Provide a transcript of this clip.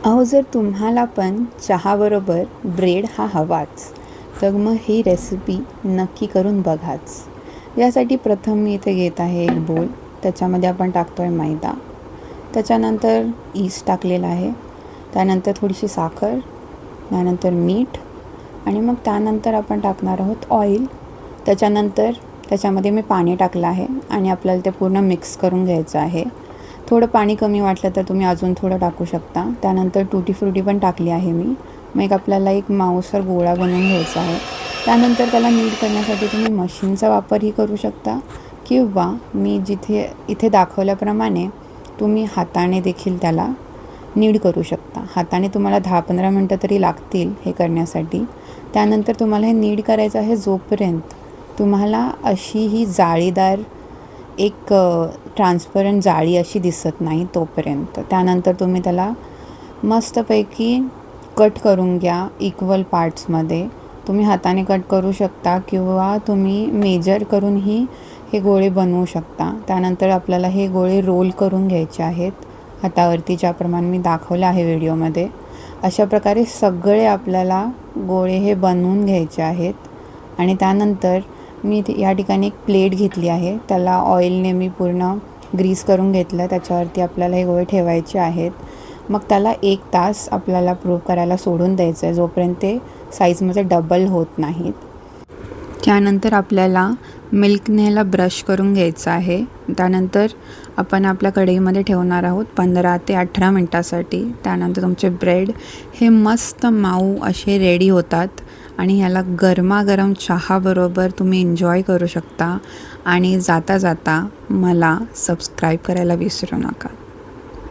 अहो, जर तुम्हाला पण चहाबरोबर ब्रेड हा हवाच, तर मग ही रेसिपी नक्की करून बघाच. यासाठी प्रथम मी इथे घेत आहे एक बोल. त्याच्यामध्ये आपण टाकतो आहे मैदा. त्याच्यानंतर ईस्ट टाकलेला आहे. त्यानंतर थोडीशी साखर, त्यानंतर मीठ आणि मग त्यानंतर आपण टाकणार आहोत ऑइल. त्याच्यानंतर त्याच्यामध्ये मी पाणी टाकलं आहे आणि आपल्याला ते पूर्ण मिक्स करून घ्यायचं आहे. थोडं पाणी कमी वाटलं तर तुम्ही अजून थोडं टाकू शकता. त्यानंतर टूटी फ्रुटी पण टाकली आहे मी. मग आपल्याला एक माऊसर गोळा बनवून घ्यायचा आहे. त्यानंतर त्याला नीड करण्यासाठी तुम्ही मशीनचा वापरही करू शकता किंवा मी इथे दाखवल्याप्रमाणे तुम्ही हाताने देखील त्याला नीड करू शकता. हाताने तुम्हाला 10-15 मिनटं तरी लागतील हे करण्यासाठी. त्यानंतर तुम्हाला हे नीड करायचं आहे जोपर्यंत तुम्हाला अशी ही जाळीदार एक ट्रान्सपरंट जाळी अशी दिसत नाही तोपर्यंत. त्यानंतर तुम्ही त्याला मस्तपैकी कट करून घ्या इक्वल पार्ट्समध्ये. तुम्ही हाताने कट करू शकता किंवा तुम्ही मेजर करूनही हे गोळे बनवू शकता. त्यानंतर आपल्याला हे गोळे रोल करून घ्यायचे आहेत हातावरती, ज्याप्रमाणे मी दाखवलं आहे व्हिडिओमध्ये. अशा प्रकारे सगळे आपल्याला गोळे हे बनवून घ्यायचे आहेत. आणि त्यानंतर मी या ठिकाणी एक प्लेट घेतली आहे. त्याला ऑइलने मी पूर्ण ग्रीस करून घेतलं. त्याच्यावरती आपल्याला हे गोळे ठेवायचे आहेत. मग त्याला 1 तास आपल्याला प्रूफ करायला सोडून द्यायचं आहे, जोपर्यंत ते साईजमध्ये डबल होत नाहीत. त्यानंतर आपल्याला मिल्कने ह्याला ब्रश करून घ्यायचं आहे. त्यानंतर आपण आपल्या कढईमध्ये ठेवणार आहोत 15 ते 18 मिनटासाठी. त्यानंतर तुमचे ब्रेड हे मस्त माऊ असे रेडी होतात आणि ह्याला गरमागरम चहाबरोबर तुम्ही एन्जॉय करू शकता. आणि जाता जाता मला सबस्क्राईब करायला विसरू नका.